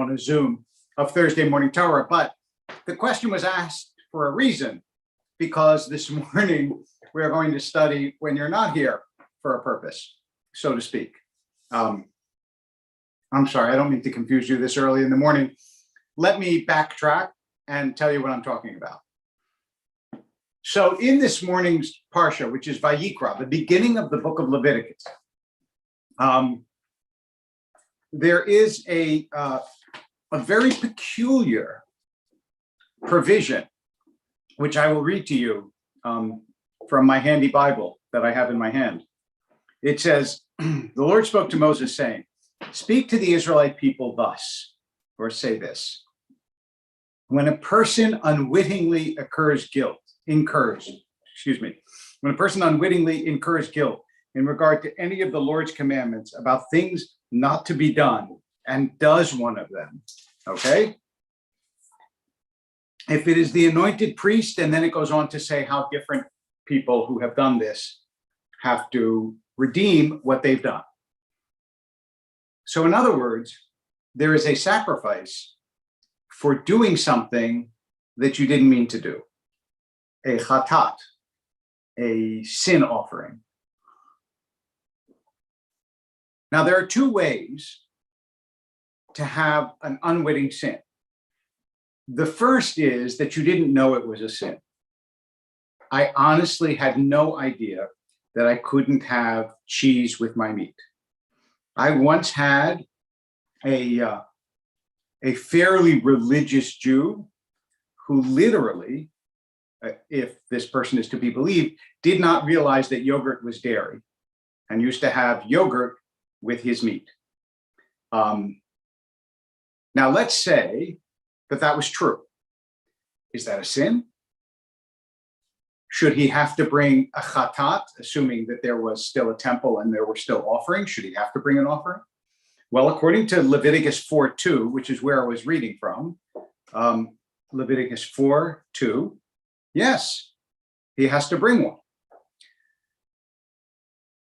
on a Zoom of Thursday Morning Torah, but the question was asked for a reason, because this morning we are going to study when you're not here for a purpose, so to speak. I'm sorry, I don't mean to confuse you this early in the morning. Let me backtrack and tell you what I'm talking about. So in this morning's Parsha, which is Vayikra, the beginning of the book of Leviticus, there is a very peculiar provision, which I will read to you from my handy Bible that I have in my hand. It says, the Lord spoke to Moses saying, speak to the Israelite people thus, or say this: when a person unwittingly incurs guilt in regard to any of the Lord's commandments about things not to be done, and does one of them, okay? If it is the anointed priest, and then it goes on to say how different people who have done this have to redeem what they've done. So in other words, there is a sacrifice for doing something that you didn't mean to do. A chatat, a sin offering. Now, there are two ways to have an unwitting sin. The first is that you didn't know it was a sin. I honestly had no idea that I couldn't have cheese with my meat. I once had a fairly religious Jew who literally, if this person is to be believed, did not realize that yogurt was dairy and used to have yogurt with his meat. Now, let's say that that was true. Is that a sin? Should he have to bring a chatat, assuming that there was still a temple and there were still offerings? Should he have to bring an offering? Well, according to Leviticus 4:2, which is where I was reading from, Leviticus 4:2, yes, he has to bring one.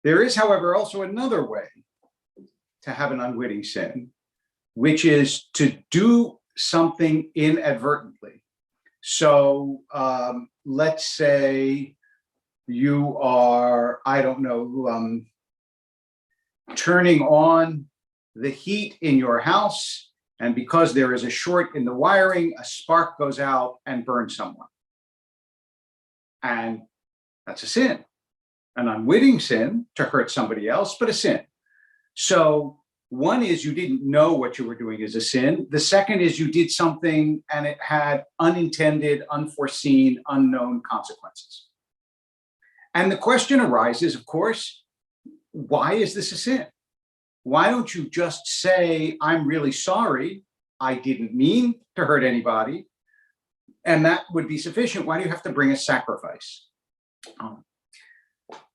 There is, however, also another way to have an unwitting sin, which is to do something inadvertently. So let's say you are, I don't know, turning on the heat in your house, and because there is a short in the wiring, a spark goes out and burns someone. And that's a sin, an unwitting sin to hurt somebody else, but a sin. So one is you didn't know what you were doing is a sin. The second is you did something and it had unintended, unforeseen, unknown consequences. And the question arises, of course, why is this a sin? Why don't you just say, I'm really sorry, I didn't mean to hurt anybody, and that would be sufficient? Why do you have to bring a sacrifice?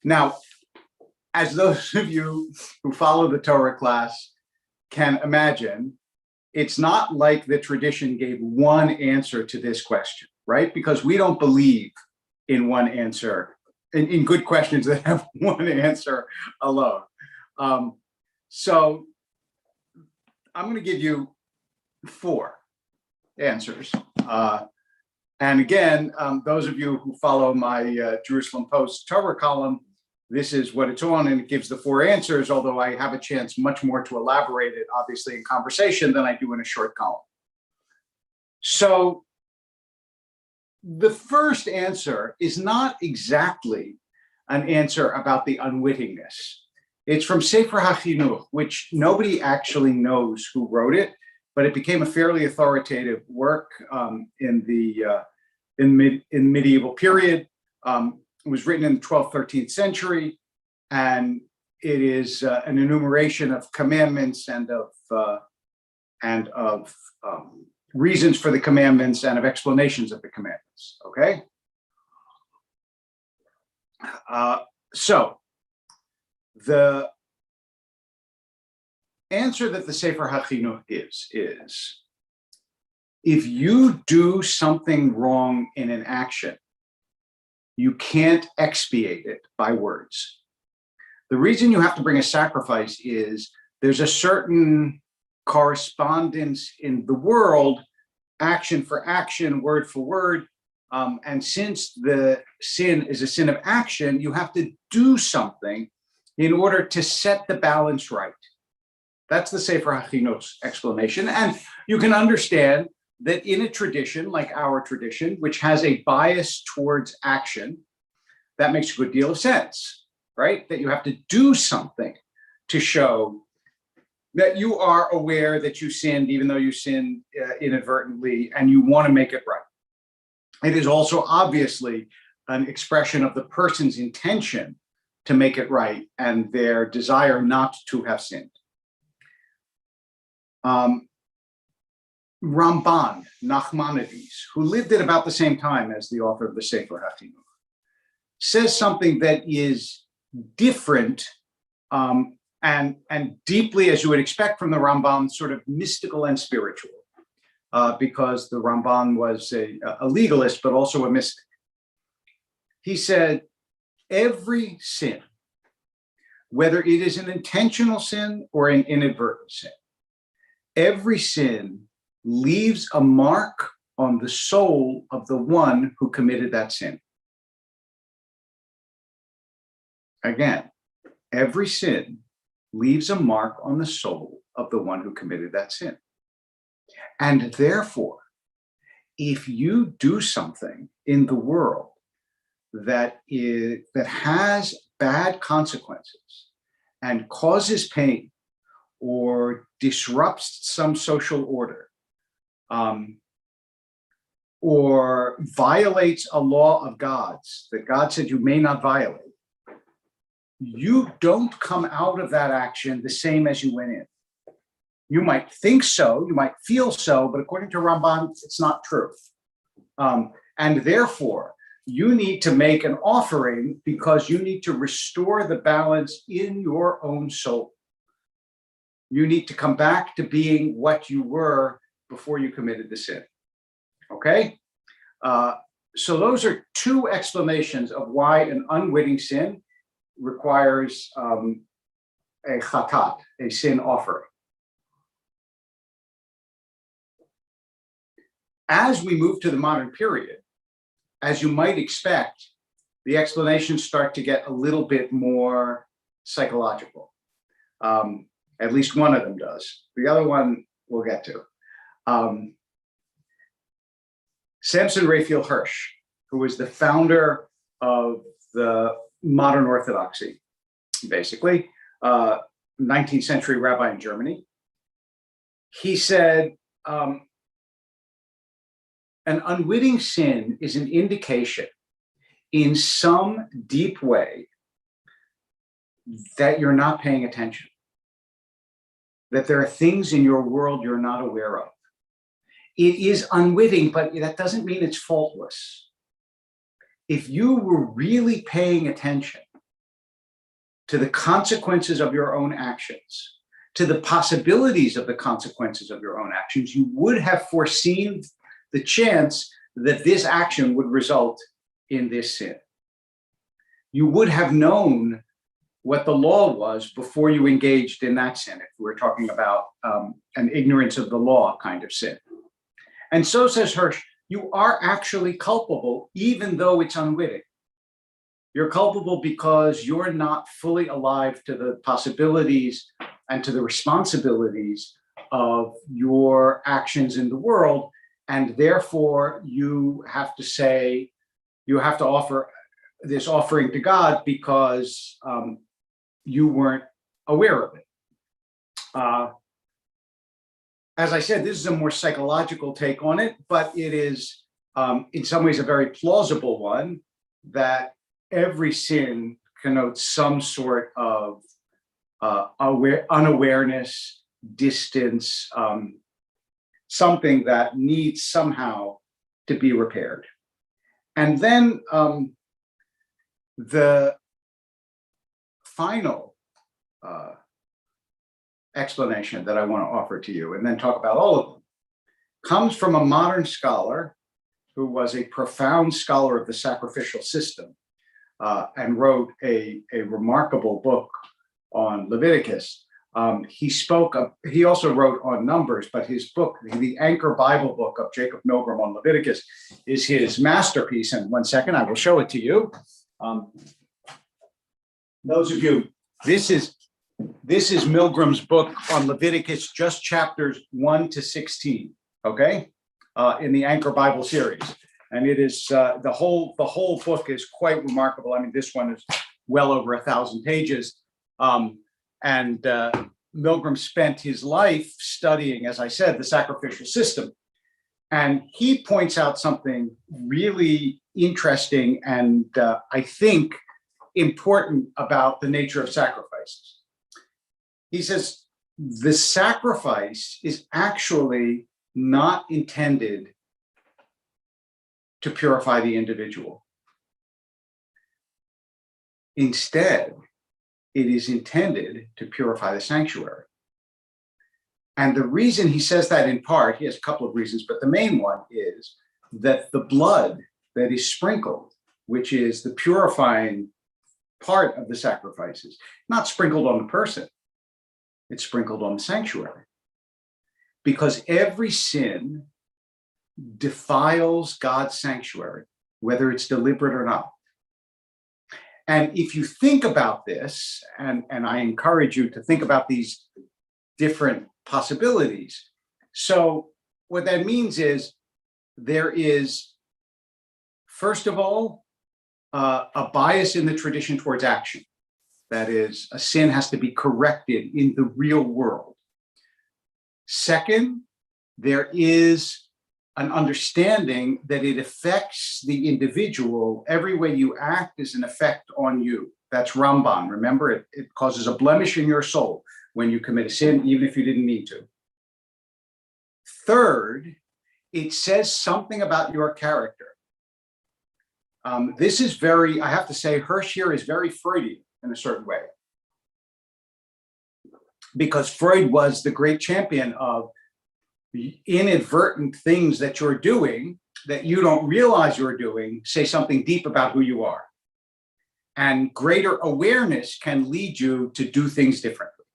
Now, as those of you who follow the Torah class can imagine, it's not like the tradition gave one answer to this question, right? Because we don't believe in one answer, in good questions that have one answer alone. So I'm going to give you 4 answers. And again, those of you who follow my Jerusalem Post Torah column, this is what it's on, and it gives the 4 answers, although I have a chance much more to elaborate it, obviously, in conversation than I do in a short column. So the first answer is not exactly an answer about the unwittingness. It's from Sefer HaChinuch, which nobody actually knows who wrote it, but it became a fairly authoritative work in the medieval period. It was written in the 12th, 13th century, and it is an enumeration of commandments and of reasons for the commandments and of explanations of the commandments. Okay. So the answer that the Sefer HaChinuch gives is, if you do something wrong in an action, you can't expiate it by words. The reason you have to bring a sacrifice is there's a certain correspondence in the world, action for action, word for word. And since the sin is a sin of action, you have to do something in order to set the balance right. That's the Sefer HaChinuch's explanation. And you can understand that in a tradition like our tradition, which has a bias towards action, that makes a good deal of sense, right? That you have to do something to show that you are aware that you sinned, even though you sinned inadvertently, and you want to make it right. It is also obviously an expression of the person's intention to make it right and their desire not to have sinned. Ramban, Nachmanides, who lived at about the same time as the author of the Sefer HaChinuch, says something that is different and deeply, as you would expect from the Ramban, sort of mystical and spiritual, because the Ramban was a legalist, but also a mystic. He said, every sin, whether it is an intentional sin or an inadvertent sin, every sin leaves a mark on the soul of the one who committed that sin. Again, every sin leaves a mark on the soul of the one who committed that sin. And therefore, if you do something in the world that has bad consequences and causes pain or disrupts some social order, or violates a law of God's that God said you may not violate, you don't come out of that action the same as you went in. You might think so, you might feel so, but according to Ramban, it's not true. And therefore, you need to make an offering because you need to restore the balance in your own soul. You need to come back to being what you were before you committed the sin. Okay? So those are two explanations of why an unwitting sin requires a chatat, a sin offering. As we move to the modern period, as you might expect, the explanations start to get a little bit more psychological. At least one of them does. The other one we'll get to. Samson Raphael Hirsch, who was the founder of the modern Orthodoxy, basically, 19th century rabbi in Germany. He said, an unwitting sin is an indication in some deep way that you're not paying attention, that there are things in your world you're not aware of. It is unwitting, but that doesn't mean it's faultless. If you were really paying attention to the consequences of your own actions, to the possibilities of the consequences of your own actions, you would have foreseen the chance that this action would result in this sin. You would have known what the law was before you engaged in that sin, if we're talking about an ignorance of the law kind of sin. And so, says Hirsch, you are actually culpable even though it's unwitting. You're culpable because you're not fully alive to the possibilities and to the responsibilities of your actions in the world. And therefore, you have to offer this offering to God because you weren't aware of it. As I said, this is a more psychological take on it, but it is in some ways a very plausible one, that every sin connotes some sort of unawareness, distance, something that needs somehow to be repaired. And then the final explanation that I want to offer to you, and then talk about all of them, comes from a modern scholar who was a profound scholar of the sacrificial system and wrote a remarkable book on Leviticus, He also wrote on Numbers, but his book, the Anchor Bible book of Jacob Milgram on Leviticus, is his masterpiece. And 1 second, I will show it to you. Those of you, this is Milgram's book on Leviticus, just chapters 1 to 16. Okay, in the Anchor Bible series, and it is the whole book is quite remarkable. I mean, this one is well over 1,000 pages, and Milgram spent his life studying, as I said, the sacrificial system, and he points out something really interesting and I think important about the nature of sacrifices. He says the sacrifice is actually not intended to purify the individual. Instead, it is intended to purify the sanctuary. And the reason he says that, in part, he has a couple of reasons, but the main one is that the blood that is sprinkled, which is the purifying part of the sacrifices, not sprinkled on the person, it's sprinkled on the sanctuary. Because every sin defiles God's sanctuary, whether it's deliberate or not. And if you think about this, and I encourage you to think about these different possibilities. So what that means is there is, first of all, a bias in the tradition towards action. That is, a sin has to be corrected in the real world. Second, there is an understanding that it affects the individual. Every way you act is an effect on you. That's Ramban. Remember, it causes a blemish in your soul when you commit a sin, even if you didn't mean to. Third, it says something about your character. This is very, I have to say, Hirsch here is very Freudian in a certain way. Because Freud was the great champion of the inadvertent things that you're doing that you don't realize you're doing, say something deep about who you are. And greater awareness can lead you to do things differently.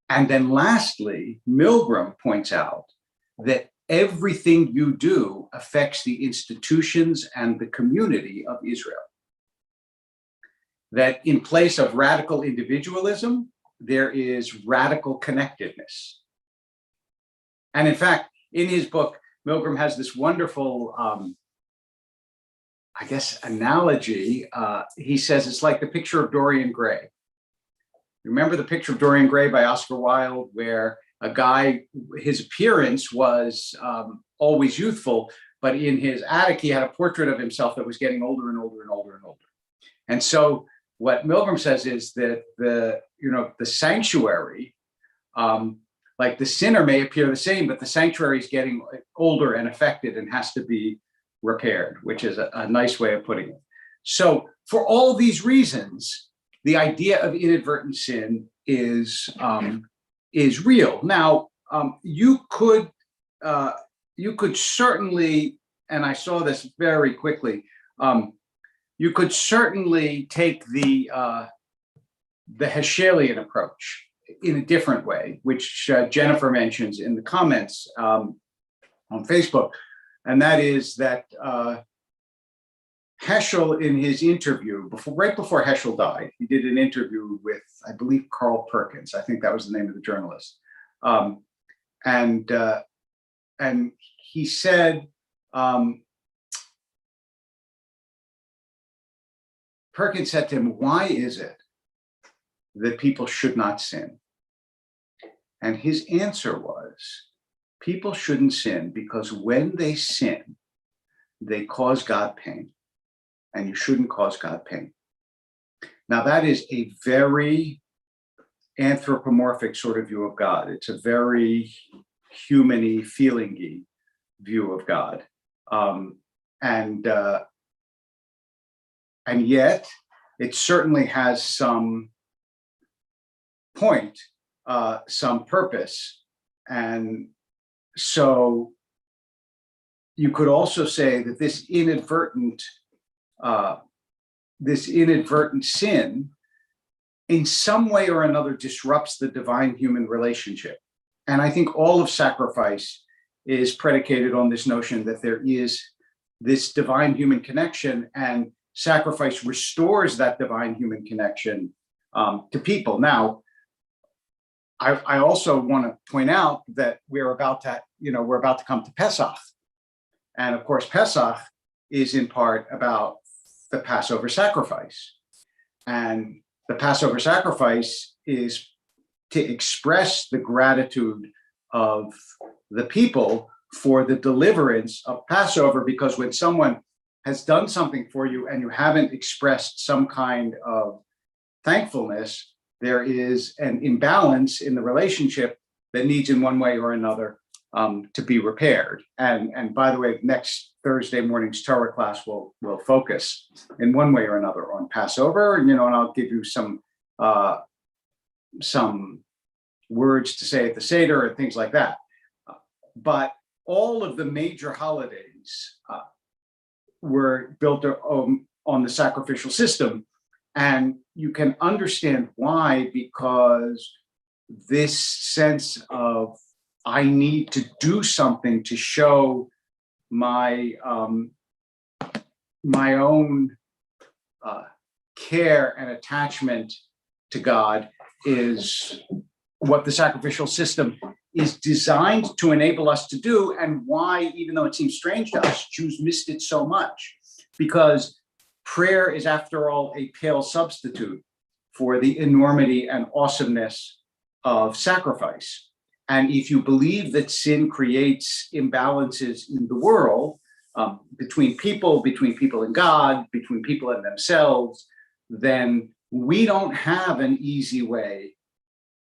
And then lastly, Milgram points out that everything you do affects the institutions and the community of Israel. That in place of radical individualism, there is radical connectedness. And in fact, in his book, Milgram has this wonderful, I guess, analogy. He says it's like the picture of Dorian Gray. Remember the picture of Dorian Gray by Oscar Wilde, where a guy, his appearance was always youthful, but in his attic, he had a portrait of himself that was getting older and older and older and older. And so what Milgram says is that the sanctuary, like the sinner may appear the same, but the sanctuary is getting older and affected and has to be repaired, which is a nice way of putting it. So for all these reasons, the idea of inadvertent sin is real. Now, you could certainly, and I saw this very quickly, you could certainly take the Heschelian approach in a different way, which Jennifer mentions in the comments on Facebook, and that is that Heschel, in his interview, right before Heschel died, he did an interview with, I believe, Carl Perkins. I think that was the name of the journalist, and he said, Perkins said to him, "Why is it that people should not sin?" And his answer was, people shouldn't sin because when they sin, they cause God pain, and you shouldn't cause God pain. Now, that is a very anthropomorphic sort of view of God. It's a very human-y, feeling-y view of God. And yet, it certainly has some point, some purpose. And so you could also say that this inadvertent sin in some way or another disrupts the divine-human relationship. And I think all of sacrifice is predicated on this notion that there is this divine-human connection, and sacrifice restores that divine-human connection to people. Now, I also want to point out that we're about to come to Pesach. And of course, Pesach is in part about the Passover sacrifice. And the Passover sacrifice is to express the gratitude of the people for the deliverance of Passover, because when someone has done something for you and you haven't expressed some kind of thankfulness, there is an imbalance in the relationship that needs in one way or another to be repaired. And by the way, next Thursday morning's Torah class will focus in one way or another on Passover, and I'll give you some words to say at the Seder and things like that. But all of the major holidays were built on the sacrificial system. And you can understand why, because this sense of I need to do something to show my my own care and attachment to God is what the sacrificial system is designed to enable us to do, and why, even though it seems strange to us, Jews missed it so much, because prayer is, after all, a pale substitute for the enormity and awesomeness of sacrifice. And if you believe that sin creates imbalances in the world, between people and God, between people and themselves, then we don't have an easy way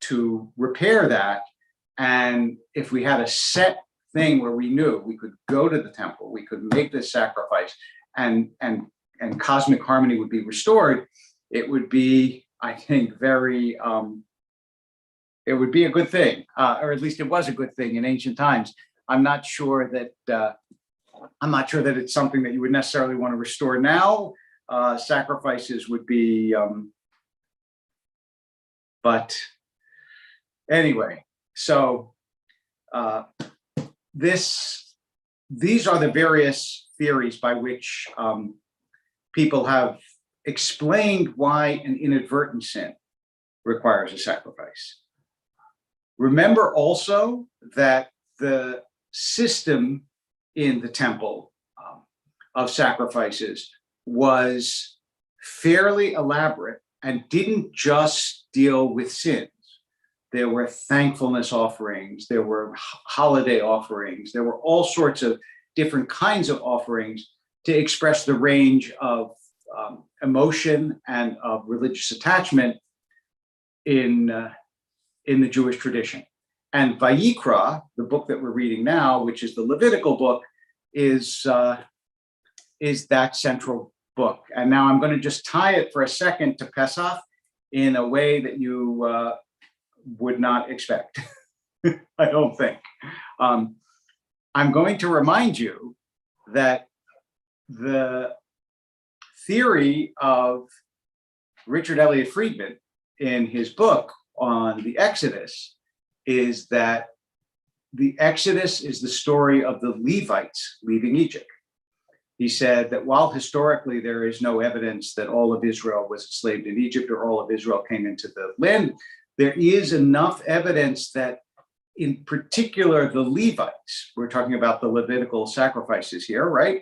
to repair that. And if we had a set thing where we knew we could go to the temple, we could make this sacrifice, and cosmic harmony would be restored, it would be, I think, it would be a good thing, or at least it was a good thing in ancient times. I'm not sure that it's something that you would necessarily want to restore now. Sacrifices would be, but anyway. So these are the various theories by which people have explained why an inadvertent sin requires a sacrifice. Remember also that the system in the temple of sacrifices was fairly elaborate and didn't just deal with sins. There were thankfulness offerings, there were holiday offerings, there were all sorts of different kinds of offerings to express the range of emotion and of religious attachment in the Jewish tradition. And Vayikra, the book that we're reading now, which is the Levitical book, is that central book. And now I'm going to just tie it for a second to Pesach in a way that you would not expect, I don't think. I'm going to remind you that the theory of Richard Elliott Friedman in his book on the Exodus is that the Exodus is the story of the Levites leaving Egypt. He said that while historically there is no evidence that all of Israel was enslaved in Egypt or all of Israel came into the land, there is enough evidence that, in particular, the Levites, we're talking about the Levitical sacrifices here, right?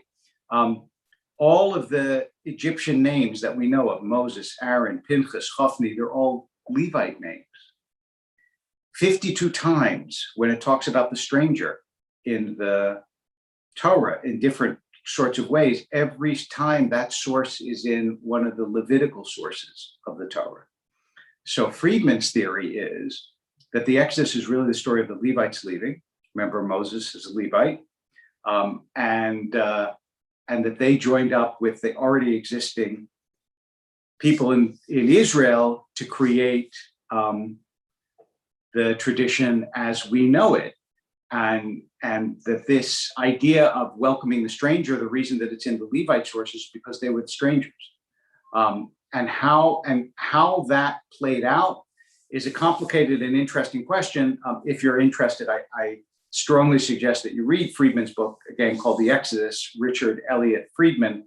All of the Egyptian names that we know of, Moses, Aaron, Pinchas, Hophni, they're all Levite names. 52 times when it talks about the stranger in the Torah in different sorts of ways, every time that source is in one of the Levitical sources of the Torah. So Friedman's theory is that the Exodus is really the story of the Levites leaving. Remember, Moses is a Levite, and that they joined up with the already existing people in Israel to create the tradition as we know it, and that this idea of welcoming the stranger, the reason that it's in the Levite sources is because they were the strangers. how that played out is a complicated and interesting question. If you're interested, I strongly suggest that you read Friedman's book, again, called The Exodus, Richard Elliott Friedman.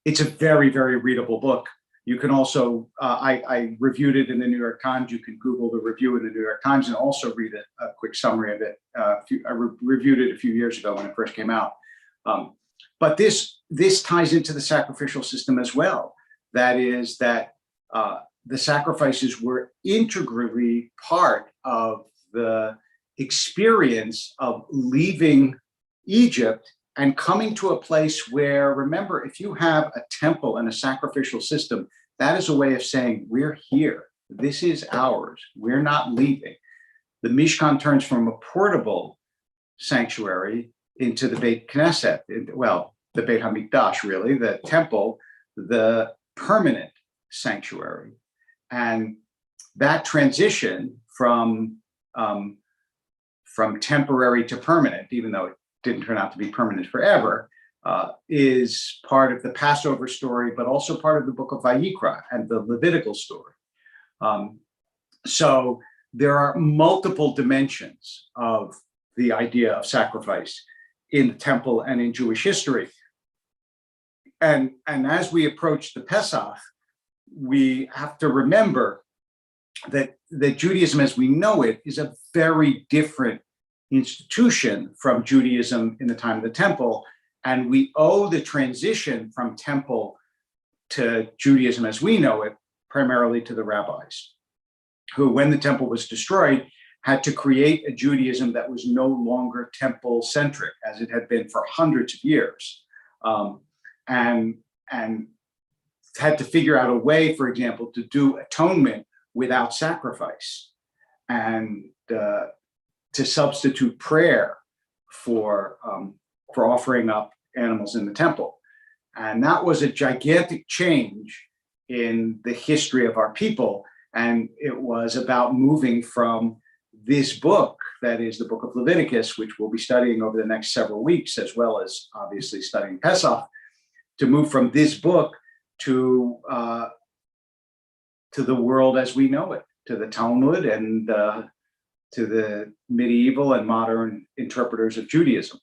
It's a very, very readable book. You can also, I reviewed it in the New York Times. You can Google the review in the New York Times and also read a quick summary of it. I reviewed it a few years ago when it first came out. But this ties into the sacrificial system as well. That is that the sacrifices were integrally part of the experience of leaving Egypt and coming to a place where, remember, if you have a temple and a sacrificial system, that is a way of saying, we're here. This is ours. We're not leaving. The Mishkan turns from a portable sanctuary into the Beit Knesset, well, the Beit HaMikdash, really, the temple, the permanent sanctuary. And that transition from temporary to permanent, even though it didn't turn out to be permanent forever, is part of the Passover story, but also part of the book of Vayikra and the Levitical story. So there are multiple dimensions of the idea of sacrifice in the temple and in Jewish history. And as we approach the Pesach, we have to remember that Judaism as we know it is a very different institution from Judaism in the time of the temple. And we owe the transition from temple to Judaism as we know it primarily to the rabbis, who, when the temple was destroyed, had to create a Judaism that was no longer temple-centric, as it had been for hundreds of years, and had to figure out a way, for example, to do atonement without sacrifice, and to substitute prayer for offering up animals in the temple. And that was a gigantic change in the history of our people. And it was about moving from this book, that is the book of Leviticus, which we'll be studying over the next several weeks, as well as obviously studying Pesach, to move from this book to the world as we know it, to the Talmud and to the medieval and modern interpreters of Judaism.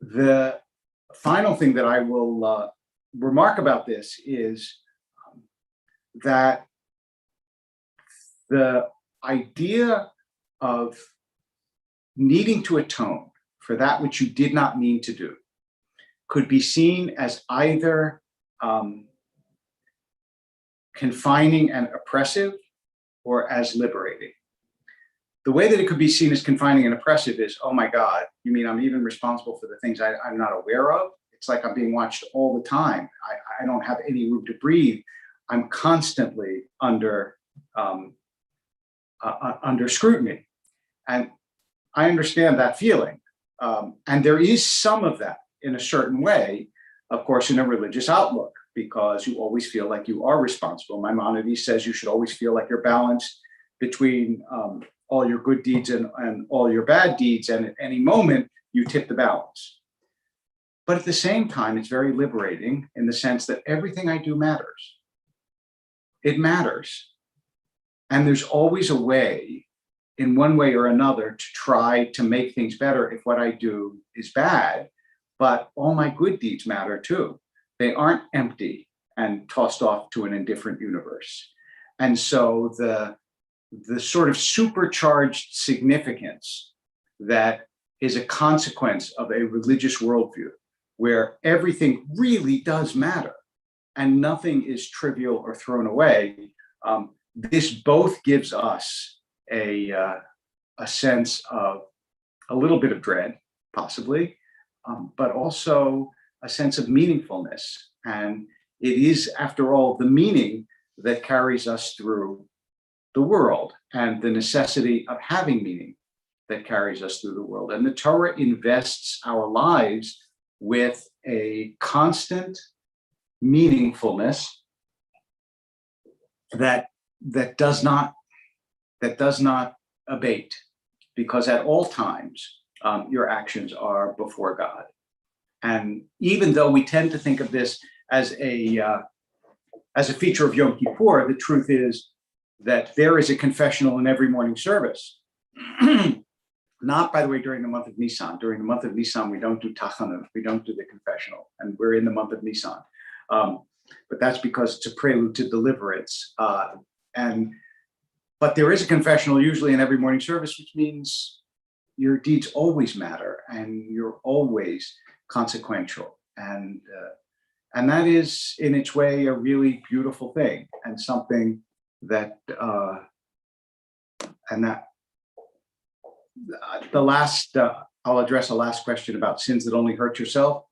The final thing that I will remark about this is that the idea of needing to atone for that which you did not mean to do could be seen as either confining and oppressive or as liberating. The way that it could be seen as confining and oppressive is, oh my God, you mean I'm even responsible for the things I'm not aware of? It's like I'm being watched all the time. I don't have any room to breathe. I'm constantly under scrutiny. And I understand that feeling. And there is some of that in a certain way, of course, in a religious outlook, because you always feel like you are responsible. Maimonides says you should always feel like you're balanced between all your good deeds and all your bad deeds. And at any moment, you tip the balance. But at the same time, it's very liberating in the sense that everything I do matters. It matters. And there's always a way, in one way or another, to try to make things better if what I do is bad. But all my good deeds matter too. They aren't empty and tossed off to an indifferent universe. And so the sort of supercharged significance that is a consequence of a religious worldview, where everything really does matter and nothing is trivial or thrown away, this both gives us a sense of a little bit of dread, possibly, but also a sense of meaningfulness. And it is, after all, the meaning that carries us through the world, and the necessity of having meaning that carries us through the world. And the Torah invests our lives with a constant meaningfulness that does not abate, because at all times your actions are before God. And even though we tend to think of this as a feature of Yom Kippur, the truth is that there is a confessional in every morning service. Not, by the way, during the month of Nisan. During the month of Nisan, we don't do tachanun, we don't do the confessional, and we're in the month of Nisan. But that's because it's a prelude to deliverance. But there is a confessional usually in every morning service, which means your deeds always matter and you're always consequential. And that is, in its way, a really beautiful thing, and something that I'll address a last question about sins that only hurt yourself.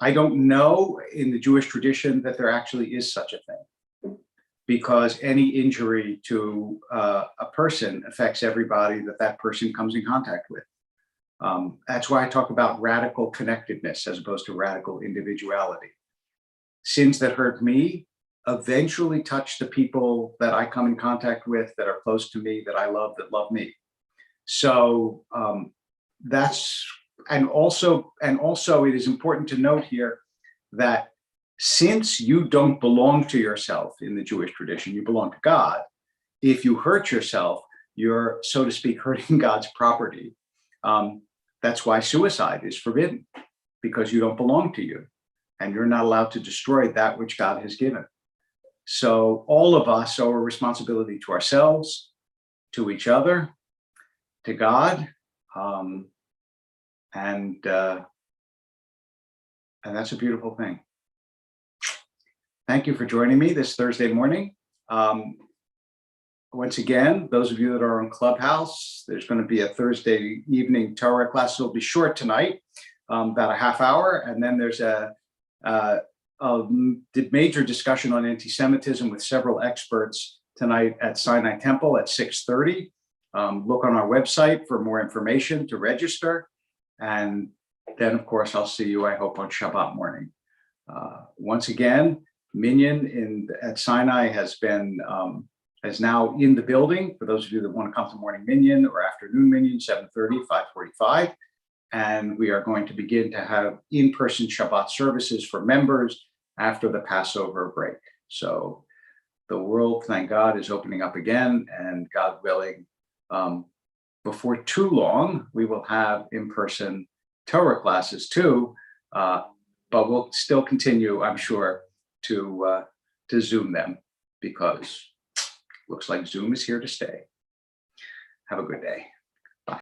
I don't know in the Jewish tradition that there actually is such a thing, because any injury to a person affects everybody that person comes in contact with. That's why I talk about radical connectedness as opposed to radical individuality. Sins that hurt me eventually touch the people that I come in contact with, that are close to me, that I love, that love me. So and also it is important to note here that since you don't belong to yourself in the Jewish tradition, you belong to God. If you hurt yourself, you're, so to speak, hurting God's property. That's why suicide is forbidden, because you don't belong to you and you're not allowed to destroy that which God has given. So all of us owe a responsibility to ourselves, to each other, to God, and that's a beautiful thing. Thank you for joining me this Thursday morning. Once again, those of you that are on Clubhouse, there's going to be a Thursday evening Torah class. It'll be short tonight, about a half hour, and then there's a major discussion on anti-Semitism with several experts tonight at Sinai Temple at 6:30. Look on our website for more information to register. And then, of course, I'll see you, I hope, on Shabbat morning. Once again, Minyan at Sinai is now in the building. For those of you that want to come to morning Minyan or afternoon Minyan, 7:30, 5:45. And we are going to begin to have in-person Shabbat services for members after the Passover break. So the world, thank God, is opening up again, and God willing, before too long, we will have in-person Torah classes too, but we'll still continue, I'm sure, to Zoom them, because looks like Zoom is here to stay. Have a good day.